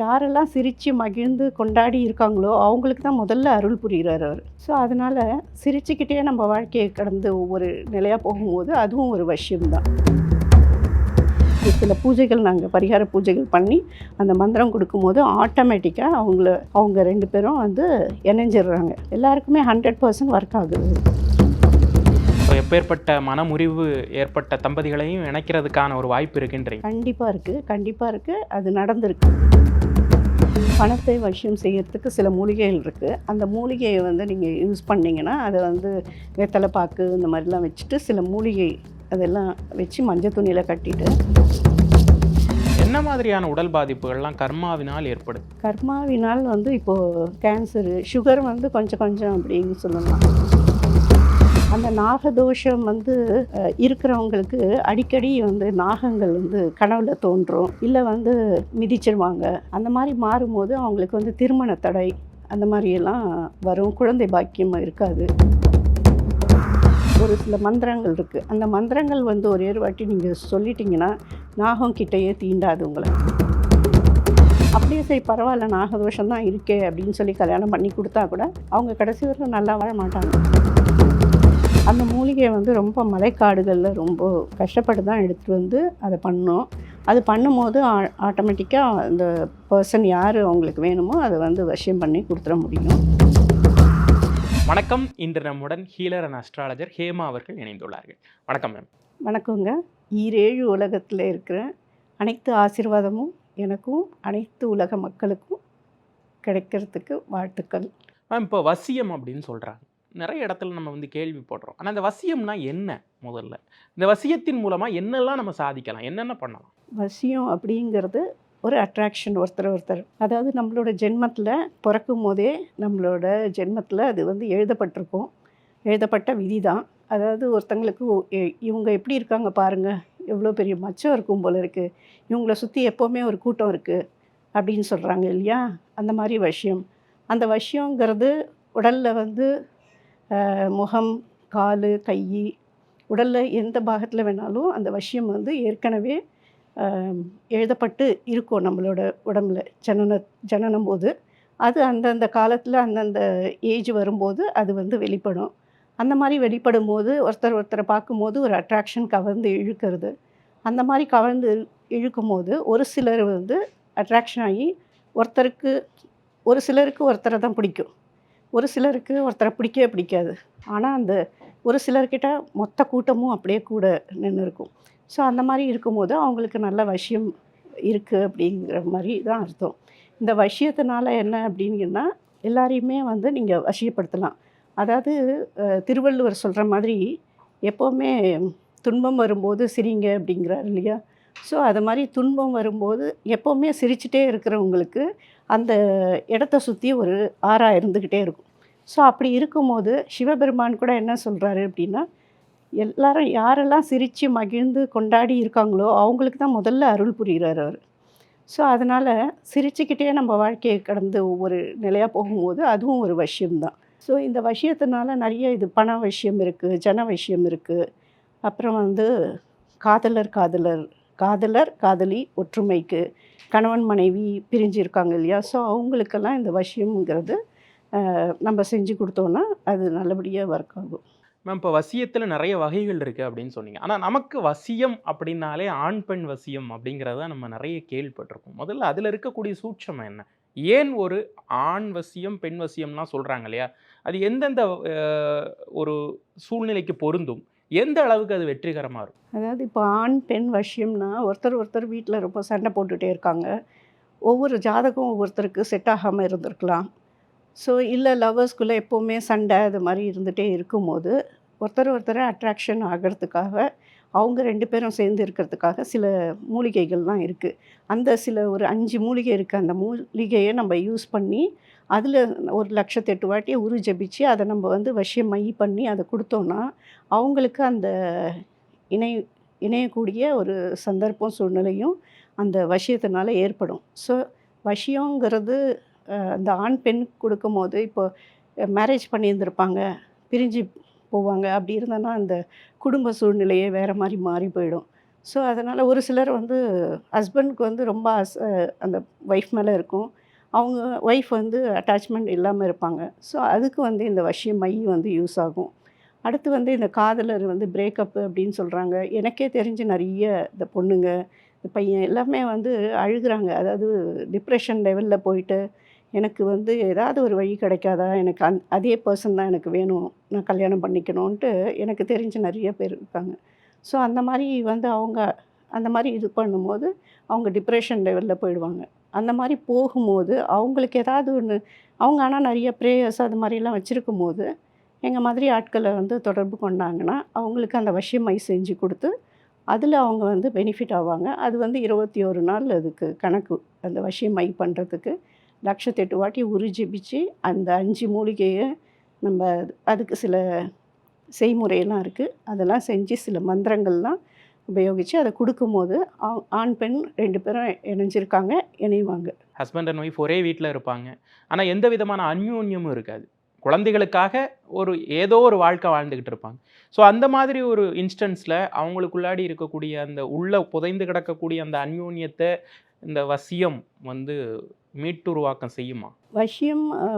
யாரெல்லாம் சிரித்து மகிழ்ந்து கொண்டாடி இருக்காங்களோ அவங்களுக்கு தான் முதல்ல அருள் புரிகிறார் அவர். ஸோ அதனால் சிரிச்சுக்கிட்டே நம்ம வாழ்க்கையை கடந்து ஒவ்வொரு நிலையாக போகும்போது அதுவும் ஒரு விஷயம்தான். சில பூஜைகள் நாங்கள் பரிகார பூஜைகள் பண்ணி அந்த மந்திரம் கொடுக்கும்போது ஆட்டோமேட்டிக்காக அவங்க 2 பேரும் வந்து இணைஞ்சிடுறாங்க. எல்லாருக்குமே 100% ஒர்க் ஆகுது. எப்பேற்பட்ட மனமுறிவு ஏற்பட்ட தம்பதிகளையும் இணைக்கிறதுக்கான ஒரு வாய்ப்பு இருக்குன்றீங்க? கண்டிப்பாக இருக்குது. அது நடந்திருக்கு. பணத்தை வசியம் செய்யறதுக்கு சில மூலிகைகள் இருக்குது. அந்த மூலிகையை வந்து நீங்கள் யூஸ் பண்ணிங்கன்னா அதை வந்து வெத்தலை பாக்கு இந்த மாதிரிலாம் வச்சுட்டு சில மூலிகை அதெல்லாம் வச்சு மஞ்சள் துணியில் கட்டிட்டு. என்ன மாதிரியான உடல் பாதிப்புகள்லாம் கர்மாவினால் ஏற்படுது? கர்மாவினால் வந்து இப்போது கேன்சரு, சுகர் வந்து கொஞ்சம் கொஞ்சம் அப்படின்னு சொல்லலாம். அந்த நாகதோஷம் வந்து இருக்கிறவங்களுக்கு அடிக்கடி வந்து நாகங்கள் வந்து கனவுல தோன்றும், இல்லை வந்து மிதிச்சிருவாங்க. அந்த மாதிரி மாறும்போது அவங்களுக்கு வந்து திருமண தடை அந்த மாதிரியெல்லாம் வரும். குழந்தை பாக்கியம் இருக்காது. ஒரு சில மந்திரங்கள் இருக்குது. அந்த மந்திரங்கள் வந்து ஒரே ஒரு வாட்டி நீங்கள் சொல்லிட்டீங்கன்னா நாகம் கிட்டேயே தீண்டாது உங்களை. அப்படியே சரி பரவாயில்ல நாகதோஷம் தான் இருக்கே அப்படின்னு சொல்லி கல்யாணம் பண்ணி கொடுத்தா கூட அவங்க கடைசி வரைக்கும் நல்லா வாழ மாட்டாங்க. அந்த மூலிகையை வந்து ரொம்ப மலைக்காடுகளில் ரொம்ப கஷ்டப்பட்டு தான் எடுத்துகிட்டு வந்து அதை பண்ணோம். அது பண்ணும்போது ஆட்டோமேட்டிக்காக அந்த பர்சன் யார் அவங்களுக்கு வேணுமோ அதை வந்து வசியம் பண்ணி கொடுத்துட முடியும். வணக்கம். இன்று நம்முடன் ஹீலர் அண்ட் அஸ்ட்ராலஜர் ஹேமா அவர்கள் இணைந்துள்ளார்கள். வணக்கம் மேம். வணக்கங்க. ஈரேழு உலகத்தில் இருக்கிற அனைத்து ஆசீர்வாதமும் எனக்கும் அனைத்து உலக மக்களுக்கும் கிடைக்கிறதுக்கு வாழ்த்துக்கள். மேம், இப்போ வசியம் அப்படின்னு சொல்கிறாங்க, நிறைய இடத்துல நம்ம வந்து கேள்விப்படுறோம். ஆனால் இந்த வசியம்னா என்ன? முதல்ல இந்த வசியத்தின் மூலமாக என்னெல்லாம் நம்ம சாதிக்கலாம், என்னென்ன பண்ணலாம்? வசியம் அப்படிங்கிறது ஒரு அட்ராக்ஷன், ஒருத்தர். அதாவது நம்மளோட ஜென்மத்தில் பிறக்கும் போதே நம்மளோட ஜென்மத்தில் அது வந்து எழுதப்பட்டிருக்கும். எழுதப்பட்ட விதி தான். அதாவது ஒருத்தங்களுக்கு இவங்க எப்படி இருக்காங்க பாருங்கள், எவ்வளோ பெரிய மச்சம் இருக்கும் போல இருக்குது, இவங்கள சுற்றி எப்போவுமே ஒரு கூட்டம் இருக்குது அப்படின்னு சொல்கிறாங்க இல்லையா? அந்த மாதிரி வசியம். அந்த வசியங்கிறது உடலில் வந்து முகம், கால், கை, உடலில் எந்த பாகத்தில் வேணாலும் அந்த வசியம் வந்து ஏற்கனவே எழுதப்பட்டு இருக்கும் நம்மளோட உடம்புல ஜனனம் போது. அது அந்தந்த காலத்தில் அந்தந்த ஏஜ் வரும்போது அது வந்து வெளிப்படும். அந்த மாதிரி வெளிப்படும் போது ஒருத்தரை பார்க்கும்போது ஒரு அட்ராக்ஷன், கவர்ந்து இழுக்கிறது. அந்த மாதிரி கவர்ந்து இழுக்கும் போது ஒரு சிலர் வந்து அட்ராக்ஷன் ஆகி ஒரு சிலருக்கு ஒருத்தரை தான் பிடிக்கும், ஒரு சிலருக்கு ஒருத்தரை பிடிக்கவே பிடிக்காது. ஆனால் அந்த ஒரு சிலர்கிட்ட மொத்த கூட்டமும் அப்படியே கூட நின்று இருக்கும். ஸோ அந்த மாதிரி இருக்கும்போது அவங்களுக்கு நல்ல வசியம் இருக்குது அப்படிங்கிற மாதிரி தான் அர்த்தம். இந்த வசியத்தினால என்ன அப்படிங்கன்னா எல்லாரையுமே வந்து நீங்கள் வசியப்படுத்தலாம். அதாவது திருவள்ளுவர் சொல்கிற மாதிரி எப்போவுமே துன்பம் வரும்போது சிரிங்க அப்படிங்கிறார் இல்லையா? ஸோ அது மாதிரி துன்பம் வரும்போது எப்போவுமே சிரிச்சிட்டே இருக்கிறவங்களுக்கு அந்த இடத்த சுற்றி ஒரு ஆறா இருந்துக்கிட்டே இருக்கும். ஸோ அப்படி இருக்கும்போது சிவபெருமான் கூட என்ன சொல்கிறாரு அப்படின்னா, எல்லாரும் யாரெல்லாம் சிரித்து மகிழ்ந்து கொண்டாடி இருக்காங்களோ அவங்களுக்கு தான் முதல்ல அருள் புரிகிறார் அவர். ஸோ அதனால் சிரிச்சுக்கிட்டே நம்ம வாழ்க்கையை கடந்து ஒவ்வொரு நிலையாக போகும்போது அதுவும் ஒரு விஷயம்தான். ஸோ இந்த விஷயத்தினால நிறைய இது பண விஷயம் இருக்குது, ஜன விஷயம் இருக்குது. அப்புறம் வந்து காதலர் காதலி ஒற்றுமைக்கு, கணவன் மனைவி பிரிஞ்சிருக்காங்க இல்லையா? ஸோ அவங்களுக்கெல்லாம் இந்த விஷயங்கிறது நம்ம செஞ்சு கொடுத்தோன்னா அது நல்லபடியாக ஒர்க் ஆகும். மேம், இப்போ வசியத்தில் நிறைய வகைகள் இருக்குது அப்படின்னு சொன்னீங்க. ஆனால் நமக்கு வசியம் அப்படின்னாலே ஆண் பெண் வசியம் அப்படிங்கிறத நம்ம நிறைய கேள்விப்பட்டிருக்கோம். முதல்ல அதில் இருக்கக்கூடிய சூட்சம் என்ன? ஏன் ஒரு ஆண் வசியம் பெண் வசியம்லாம் சொல்கிறாங்க இல்லையா? அது எந்தெந்த ஒரு சூழ்நிலைக்கு பொருந்தும், எந்த அளவுக்கு அது வெற்றிகரமாக இருக்கும்? அதாவது இப்போ ஆண் பெண் வசியம்னா ஒருத்தர் வீட்டில் ரொம்ப சண்டை போட்டுகிட்டே இருக்காங்க. ஒவ்வொரு ஜாதகம் ஒவ்வொருத்தருக்கு செட் ஆகாமல் இருந்திருக்கலாம். ஸோ இல்லை லவ்வர்ஸ்குள்ளே எப்போவுமே சண்டை அது மாதிரி இருந்துகிட்டே இருக்கும்போது ஒருத்தரை அட்ராக்ஷன் ஆகிறதுக்காக அவங்க 2 பேரும் சேர்ந்து இருக்கிறதுக்காக சில மூலிகைகள்லாம் இருக்குது. அந்த சில ஒரு 5 மூலிகை இருக்குது. அந்த மூலிகையை நம்ம யூஸ் பண்ணி அதில் ஒரு 1,08 வாட்டி உரு ஜபிச்சு அதை நம்ம வந்து வசியம் மை பண்ணி அதை கொடுத்தோன்னா அவங்களுக்கு அந்த இணையக்கூடிய ஒரு சந்தர்ப்பம் சூழ்நிலையும் அந்த வசியத்தினால ஏற்படும். ஸோ வசியங்கிறது அந்த ஆண் பெண் கொடுக்கும்போது இப்போ மேரேஜ் பண்ணியிருந்திருப்பாங்க, பிரிஞ்சு போவாங்க. அப்படி இருந்தோன்னா அந்த குடும்ப சூழ்நிலையே வேறு மாதிரி மாறி போயிடும். ஸோ அதனால் ஒரு சிலர் வந்து ஹஸ்பண்டுக்கு வந்து ரொம்ப அந்த ஒய்ஃப் மேலே இருக்கும். அவங்க ஒய்ஃப் வந்து அட்டாச்மெண்ட் இல்லாமல் இருப்பாங்க. ஸோ அதுக்கு வந்து இந்த வசிய மை வந்து யூஸ் ஆகும். அடுத்து வந்து இந்த காதலர் வந்து பிரேக்கப்பு அப்படின்னு சொல்கிறாங்க. எனக்கே தெரிஞ்சு நிறைய இந்த பொண்ணுங்க, இந்த பையன் எல்லாமே வந்து அழுகுறாங்க. அதாவது டிப்ரெஷன் லெவலில் போயிட்டு, எனக்கு வந்து ஏதாவது ஒரு வழி கிடைக்காதா? எனக்கு அதே பர்சன் தான் எனக்கு வேணும். நான் கல்யாணம் பண்ணிக்கணுன்ட்டு எனக்கு தெரிஞ்சு நிறைய பேர் இருக்காங்க. ஸோ அந்த மாரி வந்து அவங்க அந்த மாரி இது பண்ணும்போது, அவங்க டிப்ரெஷன் லெவலில் போயிடுவாங்க. அந்த மாரி போகும்போது, அவங்களுக்கு ஏதாவது ஒண்ணு அவங்க ஆனா நிறைய ப்ரேயர்ஸ் அது மாரிலாம் வச்சிருக்கும்போது, எங்க மாதிரி ஆட்கள வந்து தொடர்பு கொண்டாங்கன்னா, அவங்களுக்கு அந்த வசியமை செஞ்சு குடுத்து, அதில அவங்க வந்து பெனிஃபிட் ஆவாங்க. அது வந்து 21 நாள் அதுக்கு கணக்கு. அந்த வசியமை பண்ணுறதுக்கு 1,08 வாட்டி ஜெபிச்சு, அந்த 5 மூலிகைய நம்ப அதுக்கு சில செய்முறையெல்லாம் இருக்கு. அதெல்லாம் செஞ்சு சில மந்திரங்கள்லாம் உபயோகிச்சு அத குடுக்கும்போது, ஆண், பெண் 2 பேரும் இணைஞ்சிருக்காங்க, இணைவாங்க. ஹஸ்பண்ட் அண்ட் ஒய்ஃப் ஒரே வீட்ல இருப்பாங்க. ஆனா எந்த விதமான அந்யோன்யமும் இருக்காது. குழந்தைகளுக்காக ஏதோ ஒரு வாழ்க்கை வாழ்ந்துகிட்டு இருப்பாங்க. ஸோ அந்த மாதிரி ஒரு இன்ஸ்டன்ஸ்ல அவங்களுக்குள்ளாடி இருக்கக்கூடிய அந்த உள்ள புதைந்து கிடக்கக்கூடிய அந்த அந்யோன்யத்த இந்த வசியம் வந்து மீட்டுருவாக்கம் செய்யுமா?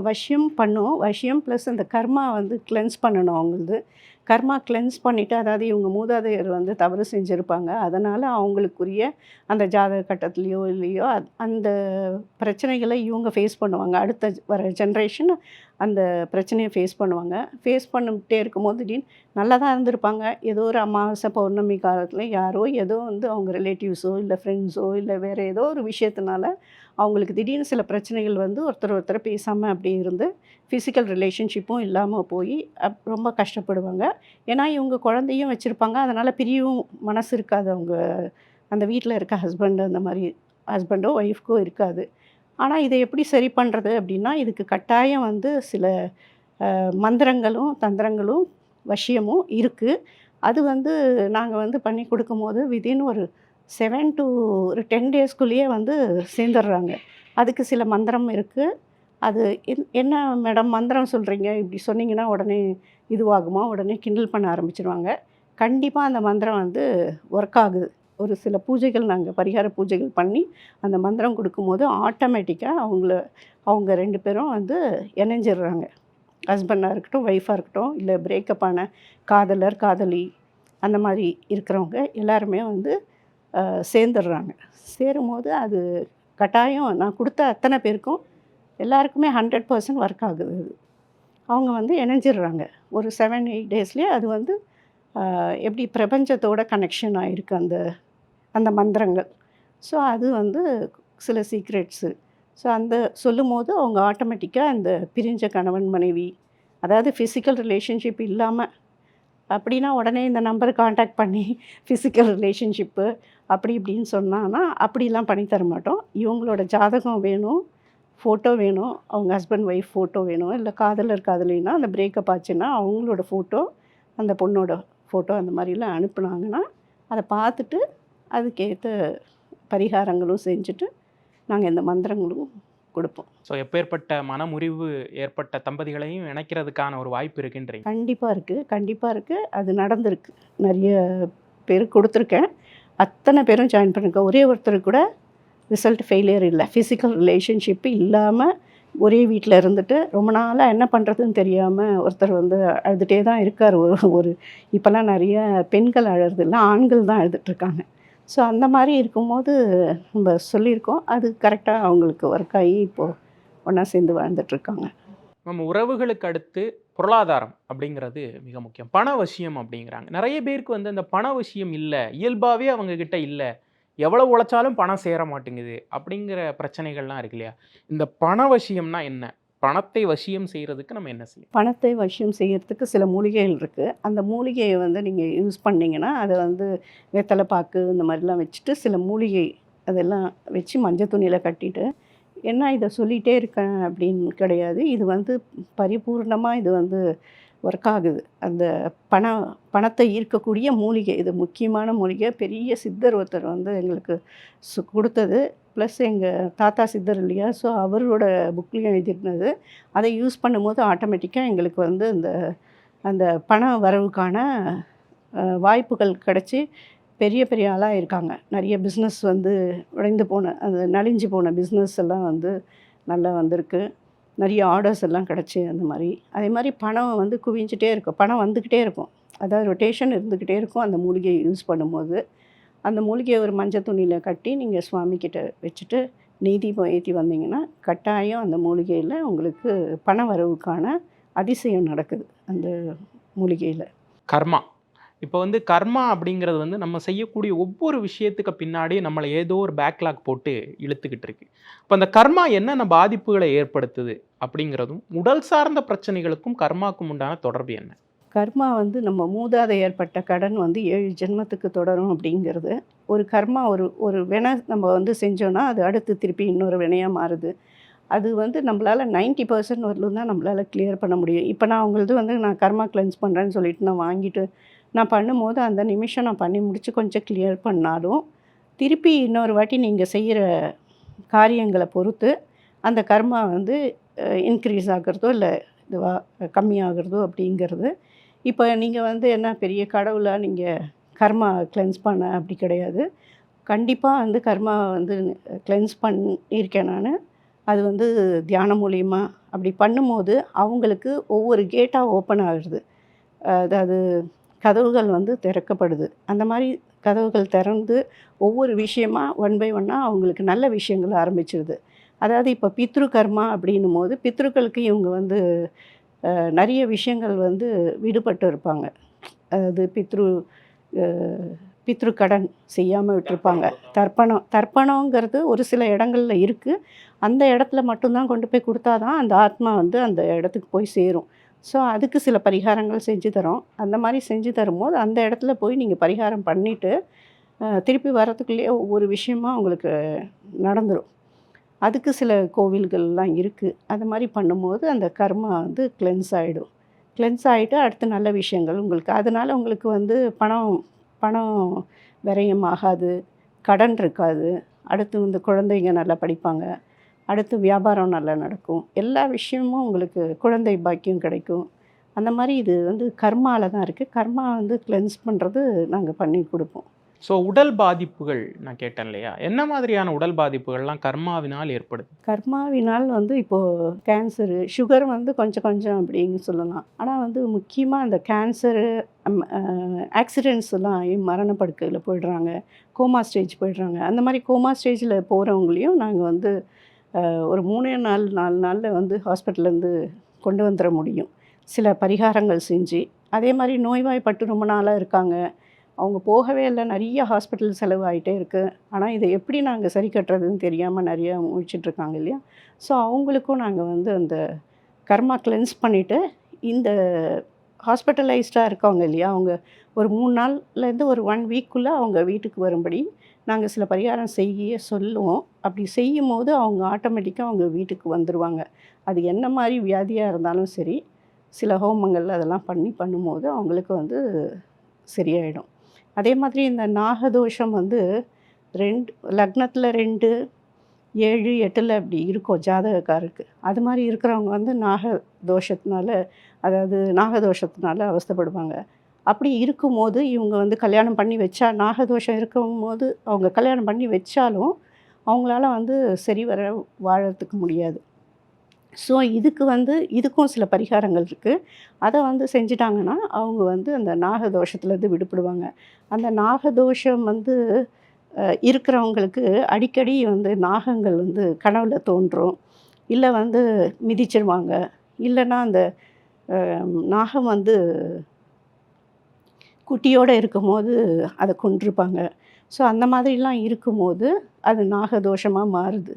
வசியம் பண்ணும். வசியம் ப்ளஸ் அந்த கர்மா வந்து கிளென்ஸ் பண்ணணும் அவங்களது. கர்மா கிளென்ஸ் பண்ணிவிட்டு, அதாவது இவங்க மூதாதையர் வந்து தவறு செஞ்சுருப்பாங்க. அதனால் அவங்களுக்குரிய அந்த ஜாதக கட்டத்துலேயோ இல்லையோ அந்த பிரச்சனைகளை இவங்க ஃபேஸ் பண்ணுவாங்க. அடுத்த வர ஜென்ரேஷன் அந்த பிரச்சனையை ஃபேஸ் பண்ணுவாங்க. ஃபேஸ் பண்ணிட்டே இருக்கும்போது திடீர்னு நல்லா தான் இருந்திருப்பாங்க. ஏதோ ஒரு அமாவாசை, பௌர்ணமி காலத்தில் யாரோ ஏதோ வந்து அவங்க ரிலேட்டிவ்ஸோ இல்லை ஃப்ரெண்ட்ஸோ இல்லை வேறு ஏதோ ஒரு விஷயத்தினால அவங்களுக்கு திடீர்னு சில பிரச்சனைகள் வந்து ஒருத்தர் பேசாமல் அப்படியே இருந்து ஃபிசிக்கல் ரிலேஷன்ஷிப்பும் இல்லாமல் போய் ரொம்ப கஷ்டப்படுவாங்க. ஏன்னா இவங்க குழந்தையும் வச்சுருப்பாங்க. அதனால் பிரியவும் மனசு இருக்காது. அவங்க அந்த வீட்டில் இருக்க அந்த மாதிரி ஹஸ்பண்டோ ஒய்ஃப்க்கோ இருக்காது. ஆனால் இதை எப்படி சரி பண்ணுறது அப்படின்னா, இதுக்கு கட்டாயம் வந்து சில மந்திரங்களும் தந்திரங்களும் வசியமும் இருக்குது. அது வந்து நாங்கள் வந்து பண்ணி கொடுக்கும்போது வித்தின் ஒரு 7 to ஒரு 10 டேஸ்க்குள்ளேயே வந்து சேர்ந்துடுறாங்க. அதுக்கு சில மந்திரம் இருக்குது. அது என்ன மேடம் மந்திரம் சொல்கிறீங்க, இப்படி சொன்னீங்கன்னா உடனே இதுவாகுமா? உடனே கிண்டல் பண்ண ஆரம்பிச்சுருவாங்க. கண்டிப்பாக அந்த மந்திரம் வந்து ஒர்க் ஆகுது. ஒரு சில பூஜைகள் நாங்கள் பரிகார பூஜைகள் பண்ணி அந்த மந்திரம் கொடுக்கும்போது ஆட்டோமேட்டிக்காக அவங்க 2 பேரும் வந்து இணைஞ்சிடுறாங்க. ஹஸ்பண்டாக இருக்கட்டும், ஒய்ஃபாக இருக்கட்டும், இல்லை பிரேக்கப் ஆன காதலர், காதலி அந்த மாதிரி இருக்கிறவங்க எல்லாருமே வந்து சேர்ந்துடுறாங்க. சேரும்போது அது கட்டாயம் நான் கொடுத்த அத்தனை பேருக்கும் எல்லாருக்குமே 100% ஒர்க் ஆகுது அது. அவங்க வந்து இணைஞ்சிடுறாங்க. ஒரு 7, 8 டேஸ்லேயே அது வந்து எப்படி பிரபஞ்சத்தோட கனெக்ஷன் ஆகிருக்கு அந்த மந்திரங்கள். ஸோ அது வந்து சில சீக்ரெட்ஸு. ஸோ அந்த சொல்லும்போது அவங்க ஆட்டோமேட்டிக்காக அந்த பிரிஞ்ச கணவன் மனைவி, அதாவது ஃபிசிக்கல் ரிலேஷன்ஷிப் இல்லாமல் அப்படின்னா உடனே இந்த நம்பரை காண்டாக்ட் பண்ணி ஃபிசிக்கல் ரிலேஷன்ஷிப்பு அப்படி இப்படின்னு சொன்னான்னா அப்படிலாம் பண்ணி தர மாட்டோம். இவங்களோட ஜாதகம் வேணும், ஃபோட்டோ வேணும், அவங்க ஹஸ்பண்ட் ஒய்ஃப் ஃபோட்டோ வேணும், இல்லை காதலர் காதலினா அந்த பிரேக்கப் ஆச்சுன்னா அவங்களோட ஃபோட்டோ, அந்த பொண்ணோட ஃபோட்டோ அந்த மாதிரிலாம் அனுப்புனாங்கன்னா அதை பார்த்துட்டு அதுக்கேற்ற பரிகாரங்களும் செஞ்சுட்டு நாங்கள் இந்த மந்திரங்களும் கொடுப்போம். ஸோ எப்பேற்பட்ட மனமுறிவு ஏற்பட்ட தம்பதிகளையும் இணைக்கிறதுக்கான ஒரு வாய்ப்பு இருக்குன்றீங்க. கண்டிப்பாக இருக்குது. அது நடந்திருக்கு. நிறைய பேர் கொடுத்துருக்கேன். அத்தனை பேரும் ஜாயின் பண்ணிருக்கேன். ஒரே ஒருத்தர் கூட ரிசல்ட் ஃபெயிலியர் இல்லை. ஃபிசிக்கல் ரிலேஷன்ஷிப்பு இல்லாமல் ஒரே வீட்டில் இருந்துட்டு ரொம்ப நாளாக என்ன பண்ணுறதுன்னு தெரியாமல் ஒருத்தர் வந்து அழுதுகிட்டே தான் இருக்கார். ஒரு இப்போல்லாம் நிறைய பெண்கள் அழுறதில்ல, ஆண்கள் தான் அழுதுட்ருக்காங்க. ஸோ அந்த மாதிரி இருக்கும்போது நம்ம சொல்லியிருக்கோம். அது கரெக்டாக அவங்களுக்கு ஒர்க் ஆகி இப்போது ஒன்றா சேர்ந்து வாழ்ந்துட்டுருக்காங்க. நம்ம உறவுகளுக்கு அடுத்து பொருளாதாரம் அப்படிங்கிறது மிக முக்கியம். பணவசியம் அப்படிங்கிறாங்க. நிறைய பேருக்கு வந்து அந்த பணவசியம் இல்லை, இயல்பாகவே அவங்கக்கிட்ட இல்லை, எவ்வளோ உழைச்சாலும் பணம் சேர மாட்டேங்குது அப்படிங்கிற பிரச்சனைகள்லாம் இருக்கு இல்லையா? இந்த பணவசியம்னா என்ன? பணத்தை வசியம் செய்கிறதுக்கு நம்ம என்ன செய்யணும்? பணத்தை வசியம் செய்கிறதுக்கு சில மூலிகைகள் இருக்குது. அந்த மூலிகையை வந்து நீங்கள் யூஸ் பண்ணிங்கன்னா அதை வந்து வெத்தலை பாக்கு இந்த மாதிரிலாம் வச்சுட்டு சில மூலிகை அதெல்லாம் வச்சு மஞ்சள் துணியில் கட்டிட்டு என்ன இதை சொல்லிகிட்டே இருக்கேன் அப்படின்னு கிடையாது. இது வந்து பரிபூர்ணமாக இது வந்து ஒர்க் ஆகுது. அந்த பணத்தை ஈர்க்கக்கூடிய மூலிகை இது முக்கியமான மூலிகை. பெரிய சித்தர் ஒருத்தர் வந்து எங்களுக்கு கொடுத்தது. ப்ளஸ் எங்கள் தாத்தா சித்தர் இல்லையா, ஸோ அவரோட புக்லேயும் எழுதிருந்தது. அதை யூஸ் பண்ணும்போது ஆட்டோமேட்டிக்காக எங்களுக்கு வந்து அந்த பண வரவுக்கான வாய்ப்புகள் கிடச்சி பெரிய பெரிய ஆளாக இருக்காங்க. நிறைய பிஸ்னஸ் வந்து உடைந்து போன அது நலிஞ்சு போன பிஸ்னஸ் எல்லாம் வந்து நல்லா வந்திருக்கு. நிறைய ஆர்டர்ஸ் எல்லாம் கிடச்சி அந்த மாதிரி. அதே மாதிரி பணம் வந்து குவிஞ்சிட்டே இருக்கும். பணம் வந்துக்கிட்டே இருக்கும். அதாவது ரொட்டேஷன் இருந்துக்கிட்டே இருக்கும் அந்த மூலிகையை யூஸ் பண்ணும்போது. அந்த மூலிகையை ஒரு மஞ்சள் துணியில் கட்டி நீங்கள் சுவாமிக்கிட்ட வச்சுட்டு நெய் தீபம் ஏற்றி வந்தீங்கன்னா கட்டாயம் அந்த மூலிகையில் உங்களுக்கு பண வரவுக்கான அதிசயம் நடக்குது அந்த மூலிகையில். கர்மா. இப்போ வந்து கர்மா அப்படிங்கிறது வந்து நம்ம செய்யக்கூடிய ஒவ்வொரு விஷயத்துக்கு பின்னாடி நம்மளை ஏதோ ஒரு பேக்லாக் போட்டு இழுத்துக்கிட்டு இருக்கு. அப்போ அந்த கர்மா என்னென்ன பாதிப்புகளை ஏற்படுத்துது அப்படிங்கிறதும், உடல் சார்ந்த பிரச்சனைகளுக்கும் கர்மாக்கும் உண்டான தொடர்பு என்ன? கர்மா வந்து நம்ம மூதாதையர் பட்ட கடன் வந்து 7 ஜென்மத்துக்கு தொடரும் அப்படிங்கிறது. ஒரு கர்மா ஒரு ஒரு வினை நம்ம வந்து செஞ்சோன்னா அது அடுத்து திருப்பி இன்னொரு வினையாக மாறுது. அது வந்து நம்மளால் 90% வரலும் தான் நம்மளால் கிளியர் பண்ண முடியும். இப்போ நான் உங்களது வந்து நான் கர்மா கிளென்ஸ் பண்ணுறேன்னு சொல்லிட்டு நான் வாங்கிட்டு நான் பண்ணும்போது அந்த நிமிஷம் நான் பண்ணி முடித்து கொஞ்சம் கிளியர் பண்ணாலும் திருப்பி இன்னொரு வாட்டி நீங்கள் செய்கிற காரியங்களை பொறுத்து அந்த கர்மா வந்து இன்க்ரீஸ் ஆகிறதோ இல்லை இதுவாக கம்மியாகிறதோ அப்படிங்கிறது. இப்போ நீங்கள் வந்து என்ன பெரிய கடவுளாக நீங்கள் கர்மா கிளென்ஸ் பண்ண அப்படி கிடையாது. கண்டிப்பாக வந்து கர்மா வந்து கிளென்ஸ் பண்ணியிருக்கேன் நான். அது வந்து தியானம் மூலியமா அப்படி பண்ணும்போது அவங்களுக்கு ஒவ்வொரு கேட்டாக ஓப்பன் ஆகுது. அதாவது கதவுகள் வந்து திறக்கப்படுது. அந்த மாதிரி கதவுகள் திறந்து ஒவ்வொரு விஷயமா ஒன் பை ஒன்னாக அவங்களுக்கு நல்ல விஷயங்கள் ஆரம்பிச்சிடுது. அதாவது இப்போ பித்ரு கர்மா அப்படின்னும் போது பித்ருக்களுக்கு இவங்க வந்து நிறைய விஷயங்கள் வந்து விடுபட்டு இருப்பாங்க. அதாவது பித்ரு கடன் செய்யாமல் விட்டுருப்பாங்க. தர்ப்பணங்கிறது ஒரு சில இடங்கள்ல இருக்குது. அந்த இடத்துல மட்டும்தான் கொண்டு போய் கொடுத்தா தான் அந்த ஆத்மா வந்து அந்த இடத்துக்கு போய் சேரும். ஸோ அதுக்கு சில பரிகாரங்கள் செஞ்சு தரோம். அந்த மாதிரி செஞ்சு தரும்போது அந்த இடத்துல போய் நீங்கள் பரிகாரம் பண்ணிவிட்டு திருப்பி வரத்துக்குள்ளேயே ஒவ்வொரு விஷயமா உங்களுக்கு நடந்துடும். அதுக்கு சில கோவில்கள்லாம் இருக்குது. அது மாதிரி பண்ணும்போது அந்த கர்மா வந்து கிளென்ஸ் ஆகிடும். கிளென்ஸ் ஆகிட்டு அடுத்து நல்ல விஷயங்கள் உங்களுக்கு அதனால் உங்களுக்கு வந்து பணம் விரயம் ஆகாது, கடன் இருக்காது. அடுத்து வந்து குழந்தைங்க நல்லா படிப்பாங்க. அடுத்து வியாபாரம் நல்லா நடக்கும். எல்லா விஷயமும் உங்களுக்கு குழந்தை பாக்கியம் கிடைக்கும். அந்த மாதிரி இது வந்து கர்மால தான் இருக்குது. கர்மா வந்து கிளென்ஸ் பண்ணுறது நாங்கள் பண்ணி கொடுப்போம். ஸோ உடல் பாதிப்புகள் நான் கேட்டேன் இல்லையா? என்ன மாதிரியான உடல் பாதிப்புகள்லாம் கர்மாவினால் ஏற்படுது? கர்மாவினால் வந்து இப்போது கேன்சரு, சுகர் வந்து கொஞ்சம் கொஞ்சம் அப்படின்னு சொல்லலாம். ஆனால் வந்து முக்கியமாக அந்த கேன்சரு, ஆக்சிடெண்ட்ஸ் எல்லாம் ஆகி மரணப்படுக்கையில் போயிடுறாங்க. கோமா ஸ்டேஜ் போயிடுறாங்க. அந்த மாதிரி கோமா ஸ்டேஜில் போகிறவங்களையும் நாங்கள் வந்து ஒரு 4 நாளில் வந்து ஹாஸ்பிட்டல்லேருந்து கொண்டு வந்துட முடியும். சில பரிகாரங்கள் செஞ்சு. அதே மாதிரி நோய்வாய்ப்பட்டு ரொம்ப நாளாக இருக்காங்க. அவங்க போகவே இல்லை. நிறைய ஹாஸ்பிட்டல் செலவாகிட்டே இருக்குது. ஆனால் இதை எப்படி நாங்கள் சரி கட்டுறதுன்னு தெரியாமல் நிறைய முழிச்சிட்ருக்காங்க இல்லையா? ஸோ அவங்களுக்கும் நாங்கள் வந்து அந்த கர்மா கிளென்ஸ் பண்ணிவிட்டு இந்த ஹாஸ்பிட்டலைஸ்டாக இருக்கவங்க இல்லையா? அவங்க ஒரு 3 நாள்லேருந்து ஒரு 1 வீக்குள்ளே அவங்க வீட்டுக்கு வரும்படி நாங்கள் சில பரிகாரம் செய்ய சொல்லுவோம். அப்படி செய்யும்போது அவங்க ஆட்டோமேட்டிக்காக அவங்க வீட்டுக்கு வந்துடுவாங்க. அது என்ன மாதிரி வியாதியாக இருந்தாலும் சரி, சில ஹோமங்கள் அதெல்லாம் பண்ணும்போது அவங்களுக்கு வந்து சரியாயிடும். அதே மாதிரி இந்த நாகதோஷம் வந்து 2 லக்னத்தில் 2, 7, 8ல் அப்படி இருக்கும் ஜாதகக்காருக்கு. அது மாதிரி இருக்கிறவங்க வந்து நாகதோஷத்தினால அவஸ்தைப்படுவாங்க. அப்படி இருக்கும்போது இவங்க வந்து கல்யாணம் பண்ணி வச்சா நாகதோஷம் இருக்கும்போது அவங்க கல்யாணம் பண்ணி வச்சாலும் அவங்களால வந்து சரி வர வாழறதுக்கு முடியாது. ஸோ இதுக்கும் சில பரிகாரங்கள் இருக்குது. அதை வந்து செஞ்சிட்டாங்கன்னா அவங்க வந்து அந்த நாகதோஷத்துலேருந்து விடுபடுவாங்க. அந்த நாகதோஷம் வந்து இருக்கிறவங்களுக்கு அடிக்கடி வந்து நாகங்கள் வந்து கனவுல தோன்றும். இல்லை வந்து மிதிச்சிருவாங்க. இல்லைன்னா அந்த நாகம் வந்து குட்டியோடு இருக்கும்போது அதை கொன்றுப்பாங்க. ஸோ அந்த மாதிரிலாம் இருக்கும்போது அது நாகதோஷமாக மாறுது.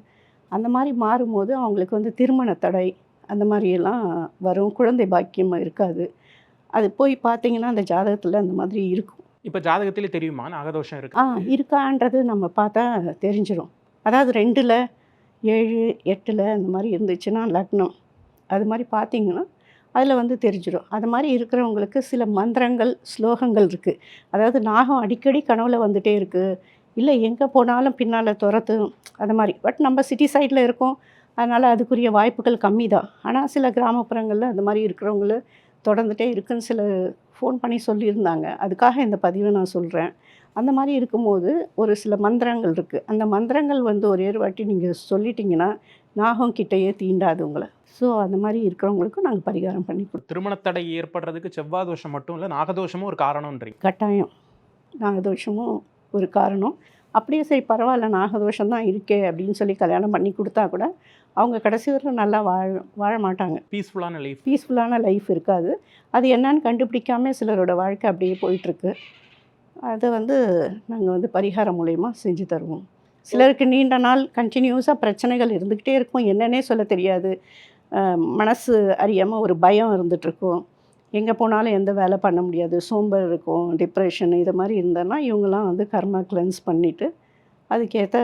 அந்த மாதிரி மாறும்போது அவங்களுக்கு வந்து திருமண தடை அந்த மாதிரியெல்லாம் வரும். குழந்தை பாக்கியம் இருக்காது. அது போய் பார்த்தீங்கன்னா அந்த ஜாதகத்தில் அந்த மாதிரி இருக்கும். இப்போ ஜாதகத்திலே தெரியுமா நாகதோஷம் இருக்கு? இருக்கான்றது நம்ம பார்த்தா தெரிஞ்சிடும். அதாவது 2ல் 7, 8ல் அந்த மாதிரி இருந்துச்சுன்னா லக்னம் அது மாதிரி பார்த்தீங்கன்னா அதில் வந்து தெரிஞ்சிடும். அது மாதிரி இருக்கிறவங்களுக்கு சில மந்திரங்கள், ஸ்லோகங்கள் இருக்குது. அதாவது நாகம் அடிக்கடி கனவுல வந்துகிட்டே இருக்குது, இல்லை எங்கே போனாலும் பின்னால் துரத்தும் அது மாதிரி. பட் நம்ம சிட்டி சைடில் இருக்கோம், அதனால் அதுக்குரிய வாய்ப்புகள் கம்மி தான். ஆனால் சில கிராமப்புறங்களில் அது மாதிரி இருக்கிறவங்கள தொடர்ந்துகிட்டே இருக்குன்னு சில ஃபோன் பண்ணி சொல்லியிருந்தாங்க. அதுக்காக இந்த பதிவை நான் சொல்கிறேன். அந்த மாதிரி இருக்கும்போது ஒரு சில மந்திரங்கள் இருக்குது. அந்த மந்திரங்கள் வந்து ஒரே ஒரு வாட்டி நீங்கள் சொல்லிட்டீங்கன்னா நாகம் கிட்டேயே தீண்டாது உங்களை. ஸோ அந்த மாதிரி இருக்கிறவங்களுக்கும் நாங்கள் பரிகாரம் பண்ணி கொடுத்தோம். திருமணத்தடை ஏற்படுறதுக்கு செவ்வாய் தோஷம் மட்டும் இல்லை, நாகதோஷமும் ஒரு காரணம்ன்றீங்க. கட்டாயம் நாகதோஷமும் ஒரு காரணம். அப்படியே சரி பரவாயில்ல நாகதோஷம் தான் இருக்கே அப்படின்னு சொல்லி கல்யாணம் பண்ணி கொடுத்தா கூட அவங்க கடைசி வரைக்கும் நல்லா வாழ மாட்டாங்க. பீஸ்ஃபுல்லான லைஃப் இருக்காது. அது என்னன்னு கண்டுபிடிக்காம சிலரோட வாழ்க்கை அப்படியே போயிட்டுருக்கு. அதை வந்து நாங்கள் வந்து பரிகாரம் மூலயமா செஞ்சு தருவோம். சிலருக்கு நீண்ட நாள் கண்டினியூஸாக பிரச்சனைகள் இருந்துக்கிட்டே இருக்கும், என்னன்னே சொல்ல தெரியாது. மனசு அறியாமல் ஒரு பயம் இருந்துகிட்ருக்கும், எங்கே போனாலும் எந்த வேலை பண்ண முடியாது, சோம்பல் இருக்கும், டிப்ரெஷன் இது மாதிரி இருந்தேன்னா இவங்கெல்லாம் வந்து கர்மா கிளென்ஸ் பண்ணிவிட்டு அதுக்கேற்ற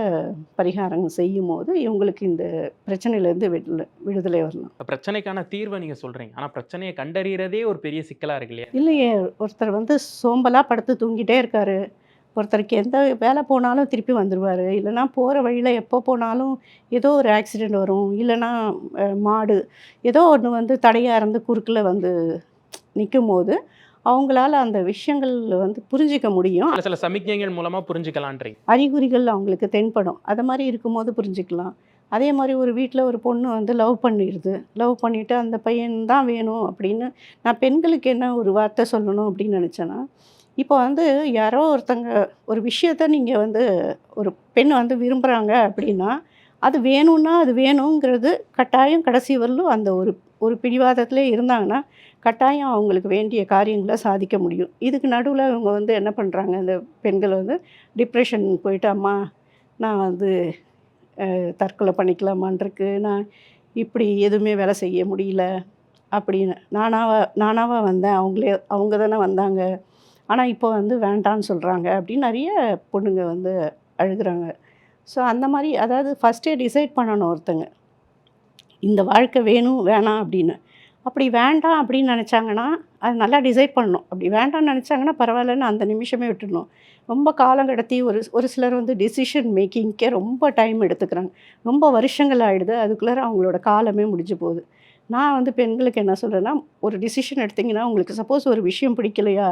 பரிகாரங்கள் செய்யும் போது இவங்களுக்கு இந்த பிரச்சனையிலேருந்து விடுதலை வரலாம். பிரச்சனைக்கான தீர்வை நீங்கள் சொல்கிறீங்க, ஆனால் பிரச்சனையை கண்டறியறதே ஒரு பெரிய சிக்கலாக இருக்கு இல்லையா? இல்லையே, ஒருத்தர் வந்து சோம்பலாக படுத்து தூங்கிட்டே இருக்காரு, ஒருத்தருக்கு எந்த வேலை போனாலும் திருப்பி வந்துடுவார், இல்லைனா போகிற வழியில் எப்போ போனாலும் ஏதோ ஒரு ஆக்சிடெண்ட் வரும், இல்லைனா மாடு ஏதோ ஒன்று வந்து தடையாக இருந்து குறுக்கில் வந்து நிற்கும் போது அவங்களால அந்த விஷயங்கள் வந்து புரிஞ்சிக்க முடியும். சில சமிக்ஞைகள் மூலமாக புரிஞ்சுக்கலான்றீங்க. அறிகுறிகள் அவங்களுக்கு தென்படும், அது மாதிரி இருக்கும்போது புரிஞ்சுக்கலாம். அதே மாதிரி ஒரு வீட்டில் ஒரு பொண்ணு வந்து லவ் பண்ணிவிட்டு அந்த பையன் தான் வேணும் அப்படின்னு நான் பெண்களுக்கு என்ன ஒரு வார்த்தை சொல்லணும் அப்படின்னு நினச்சேன்னா, இப்போ வந்து யாரோ ஒருத்தங்க ஒரு விஷயத்த நீங்கள் வந்து ஒரு பெண் வந்து விரும்புகிறாங்க அப்படின்னா அது வேணும்னா அது வேணுங்கிறது கட்டாயம் கடைசி வரலும் அந்த ஒரு பிடிவாதத்திலே இருந்தாங்கன்னா கட்டாயம் அவங்களுக்கு வேண்டிய காரியங்களை சாதிக்க முடியும். இதுக்கு நடுவில் அவங்க வந்து என்ன பண்ணுறாங்க, இந்த பெண்கள் வந்து டிப்ரெஷன் போயிட்டு அம்மா நான் வந்து தற்கொலை பண்ணிக்கலாமான்ருக்கு, நான் இப்படி எதுவுமே வேலை செய்ய முடியல அப்படின்னு நானாக வந்தேன், அவங்க தானே வந்தாங்க, ஆனால் இப்போ வந்து வேண்டான்னு சொல்கிறாங்க அப்படின்னு நிறைய பொண்ணுங்க வந்து அழுகிறாங்க. ஸோ அந்த மாதிரி அதாவது ஃபஸ்ட்டே டிசைட் பண்ணணும் ஒருத்தங்க இந்த வாழ்க்கை வேணும் வேணாம் அப்படின்னு. அப்படி வேண்டாம் அப்படின்னு நினச்சாங்கன்னா அது நல்லா டிசைட் பண்ணணும். அப்படி வேண்டாம்னு நினச்சாங்கன்னா பரவாயில்லன்னு அந்த நிமிஷமே விட்டுடணும். ரொம்ப காலம் கடத்தி ஒரு சிலர் வந்து டிசிஷன் மேக்கிங்க்கே ரொம்ப டைம் எடுத்துக்கிறாங்க, ரொம்ப வருஷங்கள் ஆகிடுது, அதுக்குள்ளே அவங்களோட காலமே முடிஞ்சு போகுது. நான் வந்து பெண்களுக்கு என்ன சொல்கிறேன்னா, ஒரு டிசிஷன் எடுத்திங்கன்னா உங்களுக்கு சப்போஸ் ஒரு விஷயம் பிடிக்கலையா,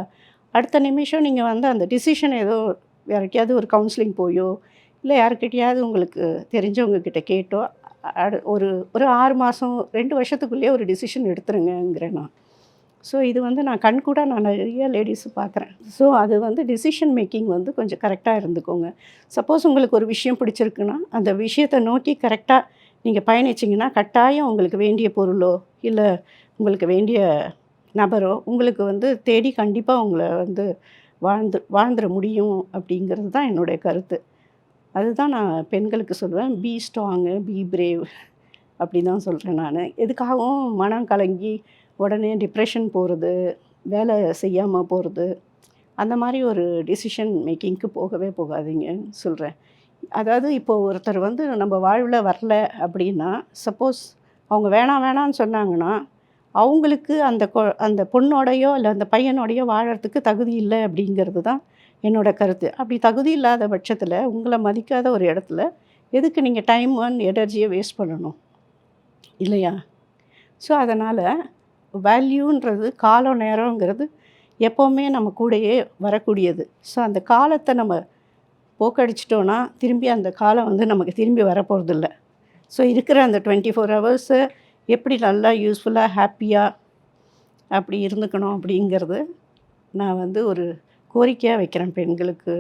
அடுத்த நிமிஷம் நீங்கள் வந்து அந்த டிசிஷன் ஏதோ யாருக்கையாவது ஒரு கவுன்சிலிங் போயோ இல்லை யாருக்கிட்டையாவது உங்களுக்கு தெரிஞ்சவங்கக்கிட்ட கேட்டோ ஒரு 6 மாதம் 2 வருஷத்துக்குள்ளேயே ஒரு டிசிஷன் எடுத்துருங்கிறேன் நான். ஸோ இது வந்து நான் கண்கூட நான் நிறைய லேடிஸு பார்க்குறேன். ஸோ அது வந்து டிசிஷன் மேக்கிங் வந்து கொஞ்சம் கரெக்டாக இருந்துக்கோங்க. சப்போஸ் உங்களுக்கு ஒரு விஷயம் பிடிச்சிருக்குன்னா அந்த விஷயத்தை நோக்கி கரெக்டாக நீங்கள் பயணிச்சிங்கன்னா கட்டாயம் உங்களுக்கு வேண்டிய பொருளோ இல்லை உங்களுக்கு வேண்டிய நபரோ உங்களுக்கு வந்து தேடி கண்டிப்பாக உங்களை வந்து வாழ்ந்துட முடியும் அப்படிங்கிறது தான் என்னுடைய கருத்து. அதுதான் நான் பெண்களுக்கு சொல்லுவேன், பி ஸ்ட்ராங்கு, பி பிரேவ் அப்படி தான் சொல்கிறேன் நான். எதுக்காகவும் மனம் கலங்கி உடனே டிப்ரெஷன் போகிறது, வேலை செய்யாமல் போகிறது, அந்த மாதிரி ஒரு டிசிஷன் மேக்கிங்க்கு போகவே போகாதீங்கன்னு சொல்கிறேன். அதாவது இப்போது ஒருத்தர் வந்து நம்ம வாழ்வில் வரல அப்படின்னா சப்போஸ் அவங்க வேணான்னு சொன்னாங்கன்னா அவங்களுக்கு அந்த பொண்ணோடையோ இல்லை அந்த பையனோடையோ வாழறதுக்கு தகுதி இல்லை அப்படிங்கிறது தான் என்னோடய கருத்து. அப்படி தகுதி இல்லாத பட்சத்தில் உங்களை மதிக்காத ஒரு இடத்துல எதுக்கு நீங்கள் டைம் அண்ட் எனர்ஜியை வேஸ்ட் பண்ணணும் இல்லையா? ஸோ அதனால் வேல்யூன்றது காலம் நேரங்கிறது எப்போவுமே நம்ம கூடயே வரக்கூடியது. ஸோ அந்த காலத்தை நம்ம போக்கடிச்சிட்டோன்னா திரும்பி அந்த காலம் வந்து நமக்கு திரும்பி வரப்போகிறதில்ல. ஸோ இருக்கிற அந்த 24 ஹவர்ஸை எப்படி நல்லா யூஸ்ஃபுல்லாக ஹாப்பியாக அப்படி இருந்துக்கணும் அப்படிங்கிறது நான் வந்து ஒரு கோரிக்கையாக வைக்கிறேன் பெண்களுக்கு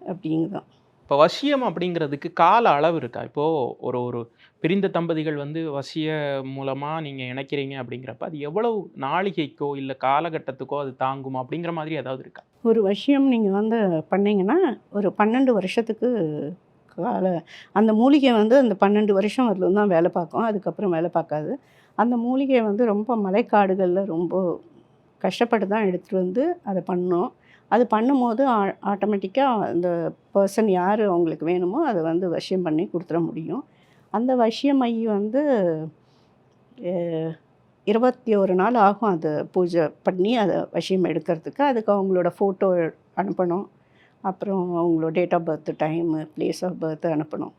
அப்படிங்கிறதான். இப்போ வசியம் அப்படிங்கிறதுக்கு கால அளவு இருக்கா? இப்போது ஒரு பிரிந்த தம்பதிகள் வந்து வசிய மூலமாக நீங்கள் இணைக்கிறீங்க அப்படிங்கிறப்ப அது எவ்வளவு நாளிகைக்கோ இல்லை காலகட்டத்துக்கோ அது தாங்குமா அப்படிங்கிற மாதிரி ஏதாவது இருக்கா? ஒரு விஷயம் நீங்கள் வந்து பண்ணிங்கன்னா ஒரு 12 வருஷத்துக்கு அந்த மூலிகை வந்து அந்த 12 வருஷம் வரலும் தான் வேலை பார்க்கும், அதுக்கப்புறம் வேலை பார்க்காது. அந்த மூலிகை வந்து ரொம்ப மலைக்காடுகளில் ரொம்ப கஷ்டப்பட்டு தான் எடுத்துகிட்டு வந்து அதை பண்ணோம். அது பண்ணும்போது ஆட்டோமேட்டிக்காக அந்த பர்சன் யார் அவங்களுக்கு வேணுமோ அதை வந்து வசியம் பண்ணி கொடுத்துட முடியும். அந்த வசியமை வந்து 21 நாள் ஆகும் அதை பூஜை பண்ணி அதை வசியம் எடுக்கிறதுக்கு. அதுக்கு அவங்களோட ஃபோட்டோ அனுப்பணும், அப்புறம் அவங்களோட date of birth, time, place of birth அனுப்பணும்.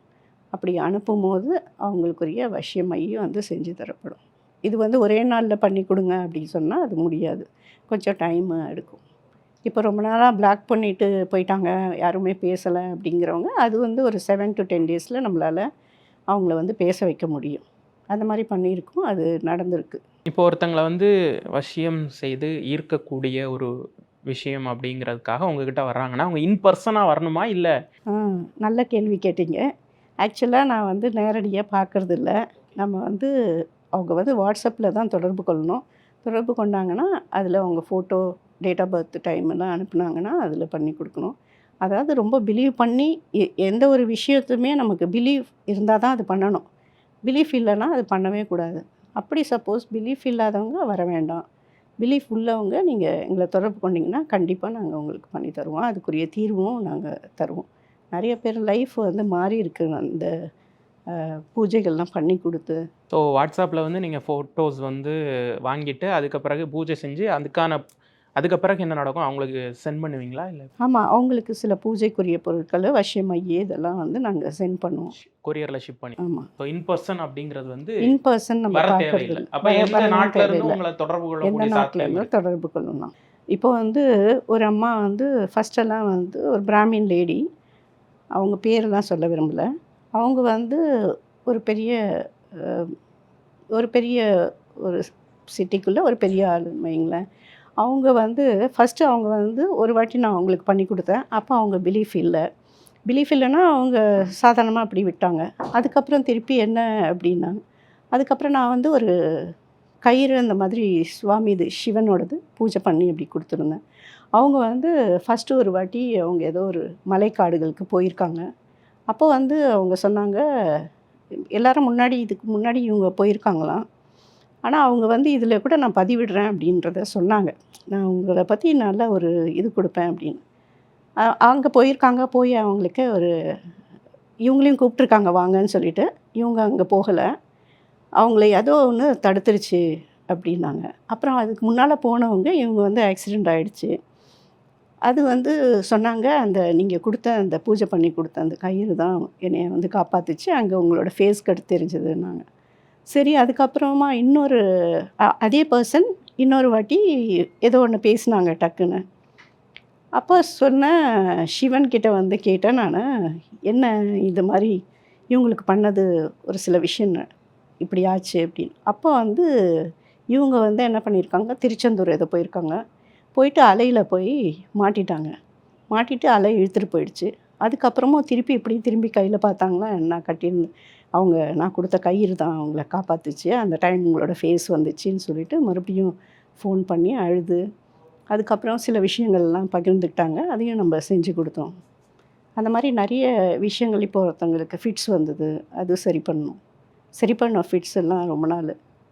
அப்படி அனுப்பும்போது அவங்களுக்குரிய வசியமையும் வந்து செஞ்சு தரப்படும். இது வந்து ஒரே நாளில் பண்ணி கொடுங்க அப்படின்னு சொன்னால் அது முடியாது, கொஞ்சம் டைமு எடுக்கும். இப்போ ரொம்ப நாளாக பிளாக் பண்ணிட்டு போயிட்டாங்க, யாருமே பேசலை அப்படிங்கிறவங்க, அது வந்து ஒரு 7 to 10 டேஸில் நம்மளால் அவங்கள வந்து பேச வைக்க முடியும். அந்த மாதிரி பண்ணியிருக்கோம், அது நடந்திருக்கு. இப்போ ஒருத்தங்கள வந்து வசியம் செய்து ஈர்க்கக்கூடிய ஒரு விஷயம் அப்படிங்கிறதுக்காக உங்ககிட்ட வர்றாங்கன்னா, அவங்க இன் பர்சனா வரணுமா? இல்ல ஆ, நல்ல கேள்வி கேட்டீங்க. ஆக்சுவலாக நான் வந்து நேரடியாக பார்க்கறதில்ல. நம்ம வந்து அவங்க வந்து வாட்ஸ்அப்பில் தான் தொடர்பு கொள்ளணும். தொடர்பு கொண்டாங்கன்னா, அதில் அவங்க photo, date of birth, time எல்லாம் அனுப்புனாங்கன்னா, அதில் பண்ணி கொடுக்கணும். அதாவது ரொம்ப பிலீவ் பண்ணி எந்த ஒரு விஷயத்துமே நமக்கு பிலீவ் இருந்தால் தான் அது பண்ணணும். பிலீஃப் இல்லைன்னா அது பண்ணவே கூடாது. அப்படி சப்போஸ் பிலீஃப் இல்லாதவங்க வர வேண்டாம். பிலீஃப் உள்ளவங்க நீங்கள் எங்களை தொடர்பு கொண்டீங்கன்னா, கண்டிப்பாக நாங்கள் உங்களுக்கு பண்ணி தருவோம். அதுக்குரிய தீர்வும் நாங்கள் தருவோம். நிறைய பேர் லைஃப் வந்து மாறி இருக்கு அந்த பூஜைகள்லாம் பண்ணி கொடுத்து. ஸோ வாட்ஸ்அப்பில் வந்து நீங்கள் ஃபோட்டோஸ் வந்து வாங்கிட்டு, அதுக்கு பிறகு பூஜை செஞ்சு, அதுக்கு பிறகு என்ன நடக்கும்? அவங்களுக்கு சென்ட் பண்ணுவீங்களா? இல்ல ஆமாம், அவங்களுக்கு சில பூஜைக்குரிய பொருட்கள், வசிய மைய இதெல்லாம் வந்து நாங்கள் சென்ட் பண்ணுவோம். கொரியர்ல ஷிப் பண்ணி. ஆமாம், ஸோ இன் பர்சன் அப்படிங்கிறது வந்து இன் பர்சன் நம்ம வர பார்க்கறது தேவையில்ல. இல்ல. அப்ப எந்த வரணும் நாட்டுல இருந்தும் தேவையில்லை. உங்கள தொடர்பு எந்த கொள்ளக்கூடிய நாட்டில் சாத்தியம் இருந்தும் இருக்கு. தொடர்பு கொள்ளலாம். இப்போ வந்து ஒரு அம்மா வந்து ஃபஸ்ட்டெல்லாம் வந்து ஒரு பிராமின் லேடி, அவங்க பேரெல்லாம் சொல்ல விரும்பல. அவங்க வந்து ஒரு பெரிய அஹ், ஒரு பெரிய ஒரு சிட்டிக்குள்ளே ஒரு பெரிய ஆளுன்னு வைங்களேன். அவங்க வந்து ஃபஸ்ட்டு அவங்க வந்து ஒரு வாட்டி நான் அவங்களுக்கு பண்ணி கொடுத்தேன். அப்போ அவங்க பிலீஃப் இல்லை. பிலீஃப் இல்லைன்னா அவங்க சாதாரணமாக அப்படி விட்டாங்க. அதுக்கப்புறம் திருப்பி என்ன அப்படின்னாங்க. அதுக்கப்புறம் நான் வந்து ஒரு கயிறு அந்த மாதிரி சுவாமி இது சிவனோடது பூஜை பண்ணி அப்படி கொடுத்துருந்தேன். அவங்க வந்து ஃபஸ்ட்டு ஒரு வாட்டி அவங்க ஏதோ ஒரு மலைக்காடுகளுக்கு போயிருக்காங்க. அப்போ வந்து அவங்க சொன்னாங்க, எல்லாரும் முன்னாடி இதுக்கு முன்னாடி இவங்க போயிருக்காங்களாம். ஆனால் அவங்க வந்து இதில் கூட நான் பதிவிடுறேன் அப்படின்றத சொன்னாங்க. நான் உங்களை பற்றி நல்ல ஒரு இது கொடுப்பேன் அப்படின்னு. அங்கே போயிருக்காங்க. போய் அவங்களுக்கு ஒரு இவங்களையும் கூப்பிட்ருக்காங்க வாங்கன்னு சொல்லிட்டு. இவங்க அங்கே போகலை. அவங்கள ஏதோ ஒன்று தடுத்துருச்சு அப்படின்னாங்க. அப்புறம் அதுக்கு முன்னால் போனவங்க இவங்க வந்து ஆக்சிடெண்ட் ஆகிடுச்சு. அது வந்து சொன்னாங்க, அந்த நீங்கள் கொடுத்த அந்த பூஜை பண்ணி கொடுத்த அந்த கயிறு தான் என்னைய வந்து காப்பாற்றுச்சு. அங்கே உங்களோட ஃபேஸ் கட் தெரிஞ்சதுன்னாங்க. சரி, அதுக்கப்புறமா இன்னொரு அதே பர்சன் இன்னொரு வாட்டி ஏதோ ஒன்று பேசினாங்க டக்குன்னு. அப்போ சொன்னேன், சிவன்கிட்ட வந்து கேட்டேன் நான், என்ன இது மாதிரி இவங்களுக்கு பண்ணது ஒரு சில விஷயம் இப்படி ஆச்சு அப்படின்னு. அப்போ வந்து இவங்க வந்து என்ன பண்ணியிருக்காங்க, திருச்செந்தூர் ஏதோ போயிருக்காங்க. போயிட்டு அலையில் போய் மாட்டிட்டாங்க. மாட்டிட்டு அலை இழுத்துட்டு போயிடுச்சு. அதுக்கப்புறமும் திருப்பி இப்படி திரும்பி கையில் பார்த்தாங்களா, நான் கட்டியிருந்தேன் அவங்க நான் கொடுத்த கயிறு தான் அவங்கள காப்பாற்றுச்சு. அந்த டைம் உங்களோட ஃபேஸ் வந்துச்சுன்னு சொல்லிட்டு மறுபடியும் ஃபோன் பண்ணி அழுது, அதுக்கப்புறம் சில விஷயங்கள்லாம் பகிர்ந்துக்கிட்டாங்க. அதையும் நம்ம செஞ்சு கொடுத்தோம். அந்த மாதிரி நிறைய விஷயங்கள். இப்போ ஒருத்தவங்களுக்கு ஃபிட்ஸ் வந்தது, அது சரி பண்ணோம். சரி பண்ணோம். ஃபிட்ஸ் எல்லாம்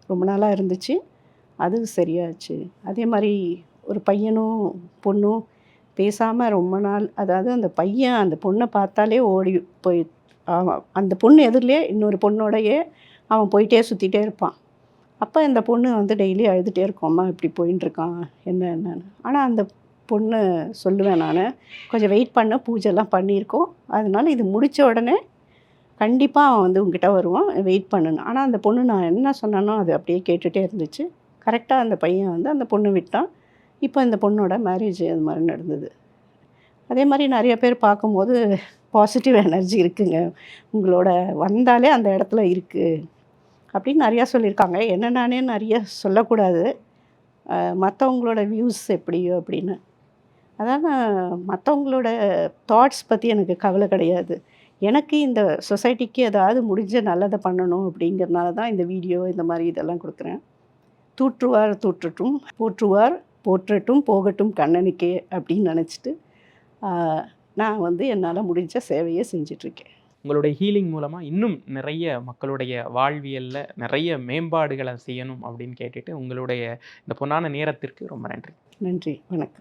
ரொம்ப நாளாக இருந்துச்சு, அது சரியாச்சு. அதே மாதிரி ஒரு பையனும் பொண்ணும் பேசாமல் ரொம்ப நாள், அதாவது அந்த பையன் அந்த பொண்ணை பார்த்தாலே ஓடி போய் அவன் அந்த பொண்ணு எதிரிலே இன்னொரு பொண்ணோடையே அவன் போயிட்டே சுற்றிட்டே இருப்பான். அப்போ இந்த பொண்ணு வந்து டெய்லி அழுதுகிட்டே இருக்கும், அம்மா இப்படி போயின்ட்டுருக்கான் என்னன்னு. ஆனால் அந்த பொண்ணு சொல்லுவேன் நான், கொஞ்சம் வெயிட் பண்ண, பூஜைலாம் பண்ணியிருக்கோம், அதனால இது முடித்த உடனே கண்டிப்பாக அவன் வந்து உங்ககிட்ட வருவான், வெயிட் பண்ணணும். ஆனால் அந்த பொண்ணு நான் என்ன சொன்னானோ அது அப்படியே கேட்டுகிட்டே இருந்துச்சு. கரெக்டாக அந்த பையன் வந்து அந்த பொண்ணு விட்டான். இப்போ இந்த பொண்ணோட மேரேஜ் அது மாதிரி நடந்தது. அதே மாதிரி நிறைய பேர் பார்க்கும்போது பாசிட்டிவ் எனர்ஜி இருக்குங்க, உங்களோட வந்தாலே அந்த இடத்துல இருக்குது அப்படின்னு நிறையா சொல்லியிருக்காங்க. என்ன நானே நிறைய சொல்லக்கூடாது, மற்றவங்களோட வியூஸ் எப்படியோ அப்படின்னு. அதான் மற்றவங்களோட தாட்ஸ் பற்றி எனக்கு கவலை கிடையாது. எனக்கு இந்த சொசைட்டிக்கு ஏதாவது முடிஞ்ச நல்லதை பண்ணணும் அப்படிங்கிறனால தான் இந்த வீடியோ இந்த மாதிரி இதெல்லாம் கொடுக்குறேன். தூற்றுவார் தூற்றட்டும், போற்றுவார் போற்றட்டும், போகட்டும் கண்ணனுக்கே அப்படின்னு நினச்சிட்டு நான் வந்து என்னால் முடிஞ்ச சேவையை செஞ்சிட்ருக்கேன். உங்களுடைய ஹீலிங் மூலமா இன்னும் நிறைய மக்களுடைய வாழ்வியல்ல நிறைய மேம்பாடுகளை செய்யணும் அப்படின்னு கேட்டுட்டு, உங்களுடைய இந்த பொன்னான நேரத்திற்கு ரொம்ப நன்றி. நன்றி, வணக்கம்.